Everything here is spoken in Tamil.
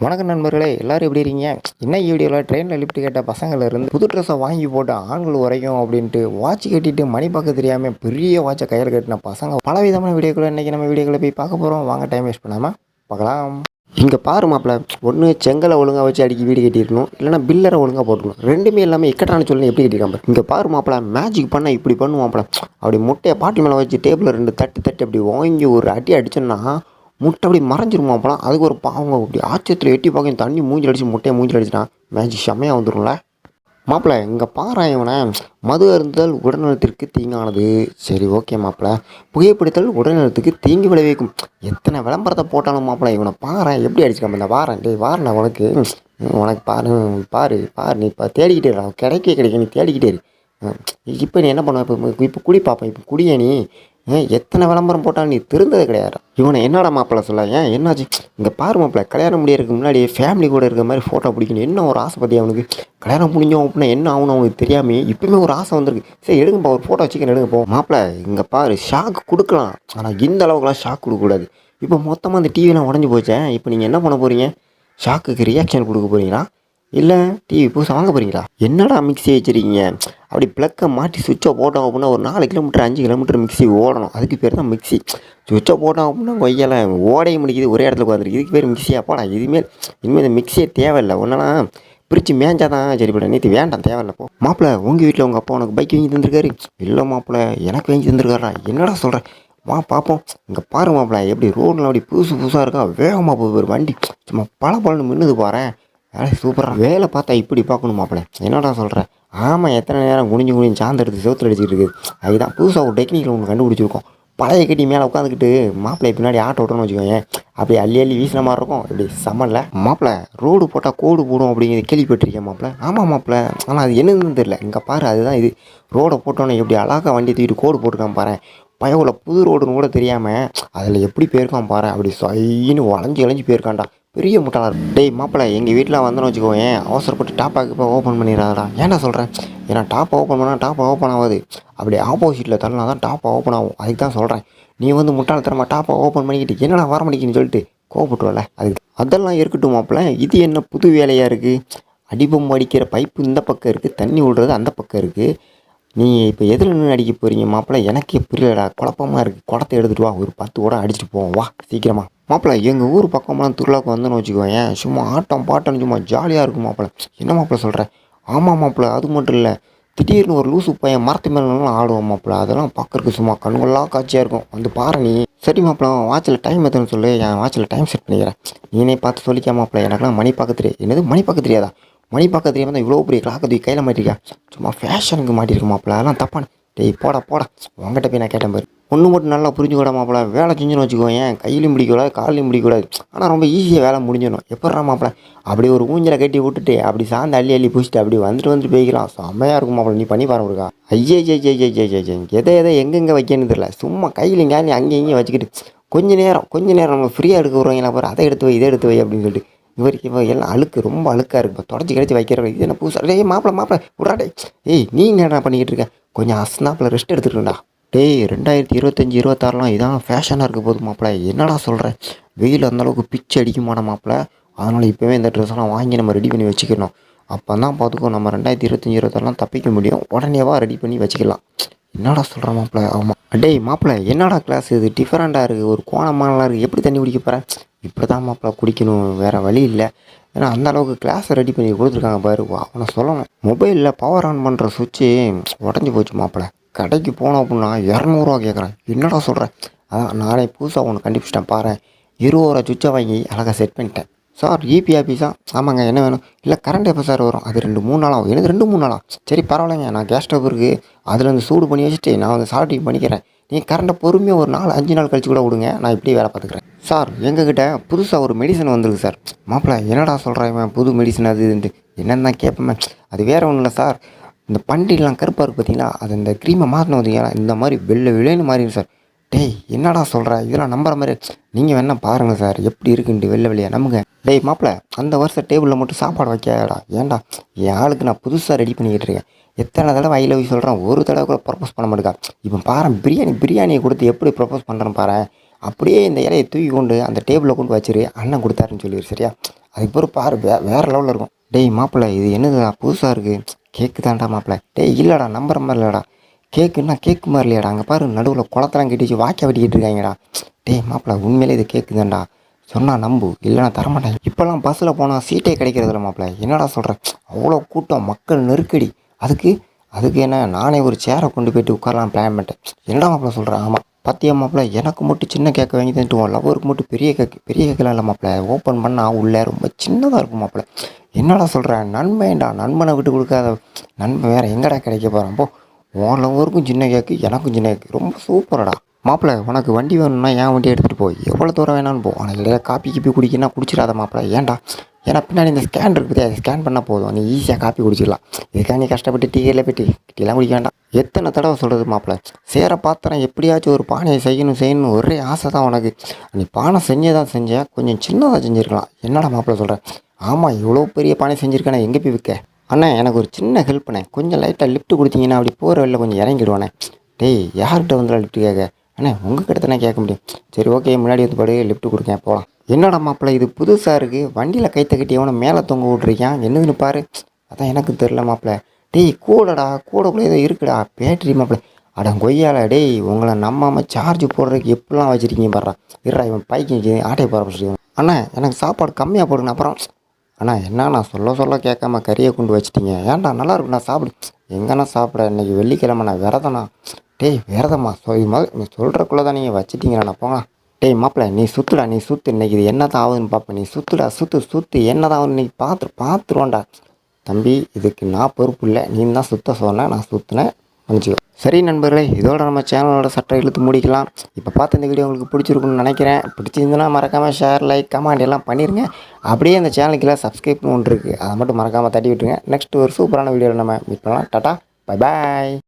வணக்கம் நண்பர்களே, எல்லோரும் எப்படி இருக்கீங்க? இன்னைக்கு வீடியோவில் ட்ரெயினில் லிஃப்ட் கேட்ட பசங்கள்லேருந்து புது ட்ரெஸ்ஸை வாங்கி போட்டு ஆண்கள் வரைக்கும் அப்படின்ட்டு வாட்ச் கட்டிட்டு மணி பார்க்க தெரியாமல் பெரிய வாட்சை கையில் கட்டின பசங்க பலவிதமான வீடியோக்களை இன்றைக்கி நம்ம வீடியோக்களை போய் பார்க்க போகிறோம். வாங்க, டைம் வேஸ்ட் பண்ணாமல் பார்க்கலாம். இங்கே பாரு மாப்பிள்ள, ஒன்று செங்கலை ஒழுங்காக வச்சு அடிக்கி வீடு கட்டியிருக்கணும், இல்லைனா பில்லரை ஒழுங்காக போட்டுக்கணும். ரெண்டுமே எல்லாமே இக்கட்டான சொல்லி எப்படி கட்டியிருக்காங்க. இங்கே பாரு மாப்பிள்ள, மேஜிக் பண்ணால் இப்படி பண்ணுவாப்பிள்ள. அப்படி முட்டையை பாட்டி மேலே வச்சு டேபிளில் ரெண்டு தட்டு தட்டு அப்படி வாங்கி ஒரு அடி அடிச்சோன்னா முட்டை அப்படி மறைஞ்சிருமா. அப்போலாம் அதுக்கு ஒரு பாவங்க அப்படி ஆச்சரியத்தில் எட்டி பார்க்க தண்ணி மூஞ்சில் அடிச்சு முட்டையை மூஞ்சில் அடிச்சுட்டான் மேஜிக் செம்மையாக வந்துடும்ல. மாப்பிள்ள, இங்கே பாரு இவனை, மது அருந்துதல் உடல்நலத்திற்கு தீங்கானது. சரி, ஓகே மாப்பிள்ள. புகைப்பிடித்தல் உடல்நலத்துக்கு தீங்கு விளைவிக்கும். எத்தனை விளம்பரத்தை போட்டாலும் மாப்பிள்ள இவனை பாரு எப்படி அடிச்சுக்காம. இந்த வாரேன் டே வாரேன் உனக்கு பாரு பாரு பாரு நீ இப்போ தேடிக்கிட்டே இரு, கிடைக்க நீ தேடிக்கிட்டே இரு. இப்போ நீ என்ன பண்ணுவ? இப்போ குடி பார்ப்பேன், இப்போ குடிய நீ எத்தனை விளம்பரம் போட்டாலும் நீ திருந்தது கிடையாது. இவனை என்னடா மாப்பிள்ள சொல்ல, என்னாச்சு? இங்கே பாரு மாப்பிள்ள, கல்யாணம் முடியறதுக்கு முன்னாடி ஃபேமிலி கூட இருக்கிற மாதிரி ஃபோட்டோ பிடிக்கணும். என்ன ஒரு ஆசை பற்றி அவனுக்கு. கல்யாணம் முடிஞ்சோம் அப்படின்னா என்ன ஆகணும் அவனுக்கு தெரியாமல் இப்போயுமே ஒரு ஆசை வந்திருக்கு. சரி, எடுங்கப்பா, ஒரு ஃபோட்டோ வச்சுக்கணும், எடுங்க போ. மாப்பிள்ள, இங்கே பாரு, ஷாக் கொடுக்கலாம், ஆனால் இந்த அளவுக்குலாம் ஷாக் கொடுக்கக்கூடாது. இப்போ மொத்தமாக அந்த டிவிலாம் உடஞ்சி போச்சேன். இப்போ நீங்கள் என்ன பண்ண போகிறீங்க? ஷாக்குக்கு ரியாக்ஷன் கொடுக்க போகிறீங்களா, இல்லை டிவி புதுசாக வாங்க போகிறீங்களா? என்னடா மிக்ஸி வச்சுருக்கீங்க? அப்படி ப்ளக்கை மாட்டி சுவிட்சை போட்டோம் அப்படின்னா ஒரு 4 கிலோமீட்டர் 5 கிலோமீட்டர் மிக்ஸி ஓடணும். அதுக்கு பேர் தான் மிக்ஸி. சுவிட்சை போட்டோம் அப்படின்னா கொய்யெல்லாம் ஓடையும் முடிக்குது, ஒரே இடத்துல உட்காந்துருக்கு. இதுக்கு பேர் மிக்ஸியாக போடா. இனிமேல் இந்த மிக்ஸியே தேவையில்லை. ஒன்றா பிரித்து மேஞ்சா தான் சரிப்பட. நேற்று வேண்டாம், தேவையில்லை போ. மாப்பிள்ள, உங்கள் வீட்டில் உங்கள் அப்பா உனக்கு பைக் வாங்கி தந்திருக்காரு? இல்லை மாப்பிள்ள, எனக்கு வாங்கி தந்திருக்காரா? என்னடா சொல்கிறேன், வா பார்ப்போம். இங்கே பாரு மாப்பிள்ள, எப்படி ரோடில் அப்படி புதுசாக இருக்கா, வேகமாக போகுது ஒரு வண்டி, சும்மா பல மின்னுது பாரு. சூப்பராக வேலை பார்த்தா இப்படி பார்க்கணும் மாப்பிள்ள. என்னடா சொல்கிறேன்? ஆமாம், எத்தனை நேரம் குனிஞ்சு சாந்து எடுத்து செவுத்தில் அடிச்சுட்டு இருக்குது. அதுதான் புதுசாக ஒரு டெக்னிக்கில் ஒன்று கண்டுபிடிச்சிருக்கோம். பழைய கட்டி மேலே உட்காந்துக்கிட்டு மாப்பிள்ளை பின்னாடி ஆட்டோ ஓட்டணும்னு வச்சுக்கோங்க, அப்படி அள்ளி வீசின மாதிரி இருக்கும். இப்படி சமல்ல மாப்பிள்ள. ரோடு போட்டால் கோடு போடும் அப்படிங்கிறது கேள்விப்பட்டிருக்கேன் மாப்பிள்ள. ஆமாம் மாப்பிள்ள, ஆனால் அது என்னன்னு தெரியல. இங்கே பாரு, அதுதான் இது. ரோடை போட்டோன்னே எப்படி அழகாக வண்டி தூக்கிட்டு கோடு போட்டுருக்கான் பாரு. பயவுல புது ரோடுன்னு கூட தெரியாமல் அதில் எப்படி போயிருக்கான் பாரு. அப்படி சொயின்னு வளைஞ்சி போயிருக்கான்டா. பெரிய முட்டாளர். டேய் மாப்பிள்ள, எங்கள் வீட்டில் வந்தோன்னு வச்சுக்கோங்க, அவசரப்பட்டு டாப்பாக்கு இப்போ ஓப்பன் பண்ணிடுறாடா. ஏன்டா சொல்கிறேன்? ஏன்னா டாப் ஓப்பன் பண்ணால் டாப் ஓப்பன் ஆகாது, அப்படி ஆப்போசிட்டில் தரலாம் தான் டாப் ஓப்பன் ஆகும். அதுக்கு தான் சொல்கிறேன். நீ வந்து முட்டாள்தரமா டாப்பை ஓப்பன் பண்ணிக்கிட்டு என்னடா வர மாட்டேங்குன்னு சொல்லிட்டு கோவப்பட்டுவல. அதெல்லாம் இருக்கட்டும் மாப்பிள்ள, இது என்ன புது வேலையாக இருக்குது? அடிபம் அடிக்கிற பைப்பு இந்த பக்கம் இருக்குது, தண்ணி விடுறது அந்த பக்கம் இருக்குது. நீ இப்போ எதில் நின்று அடிக்க போகிறீங்க மாப்பிள்ள? எனக்கே புரியலடா, குழப்பமாக இருக்குது. குடத்தை எடுத்துகிட்டு வா, ஒரு 10 கூட அடிச்சுட்டு போவோம், வா சீக்கிரமா. மாப்பிள்ள, எங்கள் ஊர் பக்கம்லாம் திருவிழாவுக்கு வந்தோன்னு வச்சுக்கோங்க, சும்மா ஆட்டம் பாட்டம் சும்மா ஜாலியாக இருக்கும் மாப்பிள்ள. என்ன மாப்பிள்ள சொல்கிறேன்? ஆமாம் மாப்பிள்ள, அது மட்டும் இல்லை, திடீர்னு ஒரு லூசு பையன் மரத்து மேலாம் ஆடுவோம் மாப்பிள்ள. அதெல்லாம் பார்க்குறதுக்கு சும்மா கண்கொள்ளா காட்சியாக இருக்கும். வந்து பாரு நீ. சரி மாப்பிள்ள, வாட்சில் டைம் எத்தனை சொல்லு, என் வாட்சில் டைம் செட் பண்ணிக்கிறேன். நீனே பார்த்து சொல்லிக்கா மாப்பிள்ள. எனக்குலாம் மணி பார்க்க தெரியாது. என்னது மணி பார்க்க தெரியாதா? மணி பார்க்க தெரியாமல் தான் இவ்வளோ பெரிய கிளாக்கு தூக்கி கையில் மாட்டிருக்கா. சும்மா ஃபேஷனுக்கு மாட்டிருக்கு மாப்பிள்ள. அதெல்லாம் தப்பான. டேய் போடா உங்ககிட்ட போய் நான் கேட்டேன் பாரு. ஒன்று மட்டும் நல்லா புரிஞ்சுக்கூட மாப்பிள்ள, வேலை செஞ்சுன்னு வச்சுக்கோங்க, கையிலையும் பிடிக்கூடாது காலையும் பிடிக்கூடாது, ஆனால் ரொம்ப ஈஸியாக வேலை முடிஞ்சிடணும். எப்பட்றா மாப்பிள்ள? அப்படி ஒரு ஊஞ்சலை கட்டி விட்டுட்டு அப்படி சார்ந்து அள்ளி பூசிட்டு அப்படி வந்துட்டு போய்க்கலாம். செம்மையாக இருக்கும் மாப்பிள்ள. நீ பண்ணி பாருங்கக்கா. ஐயே எதை எங்கெங்கே வைக்கணும்னு தெரியல. சும்மா கையில் இங்கே அங்கேயும் வச்சுக்கிட்டு கொஞ்ச நேரம் நம்ம ஃப்ரீயாக எடுக்க விடுவாங்களா பாரு, அதை எடுத்து வை இதை எடுத்து வை அப்படின்னு சொல்லிட்டு இவருக்கு இப்போ எல்லாம் அழுக்கு, ரொம்ப அழுக்காக இருக்குது. இப்போ தொடச்சி கிடச்சி வைக்கிற இது என்ன புதுசாக? டேய் மாப்பிள்ள விட்றாடே. நீங்கள் என்ன பண்ணிக்கிட்டு இருக்கேன்? கொஞ்சம் அசனாப்பில் ரெஸ்ட் எடுத்துக்கிட்டுண்டா. டேய் 2025 26லாம் இதான் ஃபேஷனாக இருக்க போது மாப்பிள்ள. என்னடா சொல்கிறேன்? வெயில் அந்தளவுக்கு பிச்சு அடிக்குமான மாப்பிள்ள. அதனால் இப்போவே இந்த ட்ரெஸ்ஸெல்லாம் வாங்கி நம்ம ரெடி பண்ணி வச்சுக்கணும். அப்போ தான் பார்த்துக்கோ, நம்ம 2025 26லாம் தப்பிக்க முடியும். உடனேவா ரெடி பண்ணி வச்சுக்கலாம். என்னடா சொல்கிற மாப்பிள்ள? ஆமாம். டேய் மாப்பிள்ள, என்னடா கிளாஸ் இது டிஃப்ரெண்ட்டாக இருக்குது, ஒரு கோணமானலாம் இருக்குது, எப்படி தண்ணி குடிக்க போகிறேன்? இப்படி தான் மாப்பிள்ள குடிக்கணும், வேறு வழி இல்லை. ஏன்னா அந்த அளவுக்கு கிளாஸை ரெடி பண்ணி கொடுத்துருக்காங்க பாரு. அவனை சொல்லணும். மொபைலில் பவர் ஆன் பண்ணுற சுவிட்சு உடஞ்சி போச்சு மாப்பிள்ள. கடைக்கு போனோம் அப்படின்னா 200 கேட்குறேன். என்னடா சொல்கிறேன்? அதான் நானே புதுசாக ஒன்று கண்டுபிடிச்சிட்டேன் பாரு. 20 ரூபா சுவிட்சை வாங்கி அழகாக செட் பண்ணிட்டேன். சார் இபி ஆஃபீஸா? ஆமாங்க, என்ன வேணும்? இல்லை கரண்ட் எப்போ சார் வரும்? அது 2-3 நாளாகும். எனக்கு 2-3 நாளா? சரி பரவாயில்லைங்க, நான் கேஸ் ஸ்டவ் இருக்குது, அதில் வந்து சூடு பண்ணி வச்சுட்டு நான் வந்து சால்ட்டிங் பண்ணிக்கிறேன். நீங்கள் கரண்ட்டை பொறுமையாக ஒரு 4-5 நாள் கழிச்சு கூட விடுங்க, நான் இப்படி வேலை பார்த்துக்கிறேன். சார் எங்ககிட்ட புதுசாக ஒரு மெடிசன் வந்துருக்கு சார். மாப்பிள்ள, என்னடா சொல்கிறேன்? புது மெடிசன் அது இது என்னென்னு தான் கேட்பேன். அது வேறு ஒன்றும் இல்லை சார், இந்த பண்டிலாம் கருப்பாக இருக்குது பார்த்தீங்களா, அது இந்த க்ரீமை மாற்றின பார்த்தீங்களா, இந்த மாதிரி வெள்ளைன்னு மாறிடும் சார். டேய் என்னடா சொல்கிற? இதெல்லாம் நம்புற மாதிரி. நீங்கள் வேணா பாருங்கள் சார் எப்படி இருக்குன்ட்டு, வெள்ளையாக நம்புங்க. டேய் மாப்பிள்ள, அந்த வருஷம் டேபிளில் மட்டும் சாப்பாடு வைக்காடா. ஏன்டா என் ஆளுக்கு நான் புதுசாக ரெடி பண்ணிக்கிட்டு இருக்கேன். எத்தனை தடவை ஐ லவ் யூ சொல்கிறேன், ஒரு தடவை கூட ப்ரப்போஸ் பண்ண மாட்டேக்கா. இப்போ பாரு, பிரியாணியை கொடுத்து எப்படி ப்ரப்போஸ் பண்ணுறேன்னு பாரு. அப்படியே இந்த இலையை தூக்கி கொண்டு அந்த டேபிளில் கொண்டு வச்சிரு, அண்ணன் கொடுத்தாருன்னு சொல்லிடு சரியா. அதுக்கு பிறகு பாரு வேறு லெவலில் இருக்கும். டேய் மாப்பிள்ளை இது என்னதுடா புதுசாக இருக்குது, கேக்கு தான்டா மாப்பிள்ளை. டேய் இல்லைடா நம்புற மாதிரி இல்லைடா, கேக்குன்னா கேக்கு மாதிரி இல்லையாடா, அங்கே பாரு நடுவில் குளத்தெல்லாம் கட்டி வச்சு வாக்கி வெட்டிக்கிட்டு இருக்காங்கடா. டேய் மாப்பிள்ளை உண்மையிலே இது கேக்கு தான்டா, சொன்னால் நம்பு இல்லைனா தரமாட்டேன். இப்போல்லாம் பஸ்ஸில் போனால் சீட்டே கிடைக்கிறதில்ல மாப்பிள்ளை, என்னடா சொல்கிறேன், அவ்வளோ கூட்டம் மக்கள் நெருக்கடி. அதுக்கு என்ன நானே ஒரு சேரை கொண்டு போய்ட்டு உட்காரலாம் பிளான் பண்ணிட்டேன். என்னடா மாப்பிள்ளை சொல்கிறேன். ஆமாம் பத்தியா மாப்பிள்ளை, எனக்கு மட்டும் சின்ன கேக்கை வாங்கி தந்துட்டு லவ்வருக்கு மட்டும் பெரிய கேக்கெலாம் இல்லை மாப்பிள்ளை, ஓப்பன் பண்ணால் உள்ளே ரொம்ப சின்னதாக இருக்கும் மாப்பிள்ளை. என்னடா சொல்கிறேன், நன்மைண்டா, நண்பனை விட்டு கொடுக்காத நண்பன் வேறு எங்கடா கிடைக்க போகிறான். போ உன் லவ்வருக்கும் சின்ன கேக்கு எனக்கும் சின்ன கேக்கு, ரொம்ப சூப்பரடா. மாப்பிள்ளை உனக்கு வண்டி வேணும்னா என் வண்டியை எடுத்துகிட்டு போய் எவ்வளோ தூரம் வேணாலும் போ, உனக்கு இடையில காப்பி குடிக்கினா குடிச்சிடாத மாப்பிள்ளை. ஏன்டா, ஏன்னா பின்னாடி இந்த ஸ்கேன் இருக்குது, அதை ஸ்கேன் பண்ணால் போதும், நீ ஈஸியாக காப்பி குடிச்சிடலாம். இதுக்காக நீ கஷ்டப்பட்டு டீயில் போய்ட்டு டீலாம் குடிக்க வேண்டாம். எத்தனை தடவை சொல்கிறது மாப்பிள்ளை, சேர பாத்திரம் எப்படியாச்சும் ஒரு பானையை செய்யணும் ஒரே ஆசை தான் உனக்கு. நீ பானை செஞ்சதான் செஞ்ச, கொஞ்சம் சின்னதாக செஞ்சுருக்கலாம். என்னடா மாப்பிள்ளை சொல்கிறேன். ஆமாம் இவ்வளோ பெரிய பானை செஞ்சுருக்கேண்ணே, எங்கே போய் விற்க. அண்ணே எனக்கு ஒரு சின்ன ஹெல்ப் பண்ணேன், கொஞ்சம் லைட்டாக லிஃப்ட் கொடுத்தீங்கன்னா அப்படி போகிற வெளில கொஞ்சம் இறங்கிடுவானே. டேய் யார்கிட்ட வந்துடா லிஃப்ட் கேட்க, அண்ணே உங்கள் கிட்ட தானே கேட்க முடியும். சரி ஓகே முன்னாடி வந்து படு, லிஃப்ட் கொடுக்கேன் போகலாம். என்னடா மாப்பிள்ளை இது புதுசாக இருக்குது, வண்டியில் கைத்த கட்டி எவனை மேலே தொங்க விட்ருக்கான், என்னதுன்னு பாரு. அதான் எனக்கு தெரில மாப்பிள்ளை. டேய் கூடக்குள்ளே ஏதோ இருக்குடா பேட்டரி மாப்பிள்ளை. அட கொய்யால டேய், உங்களை நம்பாமல் சார்ஜ் போடுறதுக்கு எப்படிலாம் வச்சுருக்கீங்க பாடுறான். இருடா இவன் பைக்கு வச்சு ஆட்டையை போகிற. அண்ணா எனக்கு சாப்பாடு கம்மியாக போடுங்க. அப்புறம் அண்ணா என்ன சொல்ல கேட்காம கறியை கொண்டு வச்சிட்டிங்க, ஏன்டா நல்லா இருக்குண்ணா சாப்பிடு. எங்கன்னா சாப்பிட, இன்றைக்கி வெள்ளிக்கிழமைண்ணா விரதண்ணா. டேய் விரதம்மா இது மாதிரி நீ சொல்கிறக்குள்ளே தான் நீங்கள் வச்சிட்டிங்கண்ணா போங்க. டேய் மாப்பிள்ளை நீ சுற்றுடா, நீ சுற்று, இன்றைக்கி இது என்ன தான் ஆகுதுன்னு பார்ப்பேன், நீ சுற்றுடா சுற்று என்ன தான் ஆகுதுன்னு இன்றைக்கி பார்த்துருவோண்டா. தம்பி இதுக்கு நான் பொறுப்பு இல்லை, நீ தான் சுற்ற சொன்னேன், நான் சுற்றினேன் மன்னிச்சிக்கோ. சரி நண்பர்களே, இதோட நம்ம சேனலோட சட்டை இழுத்து முடிக்கலாம். இப்போ பார்த்து இந்த வீடியோ உங்களுக்கு பிடிச்சிருக்குன்னு நினைக்கிறேன். பிடிச்சிருந்துன்னா மறக்காமல் ஷேர் லைக் கமெண்ட் எல்லாம் பண்ணிடுங்க. அப்படியே இந்த சேனலுக்கு சப்ஸ்கிரைப்னு ஒன்று இருக்குது, அதை மட்டும் மறக்காமல் தட்டி விட்டுருங்க. நெக்ஸ்ட் ஒரு சூப்பரான வீடியோவில் நம்ம மீட் பண்ணலாம். Tata bye bye.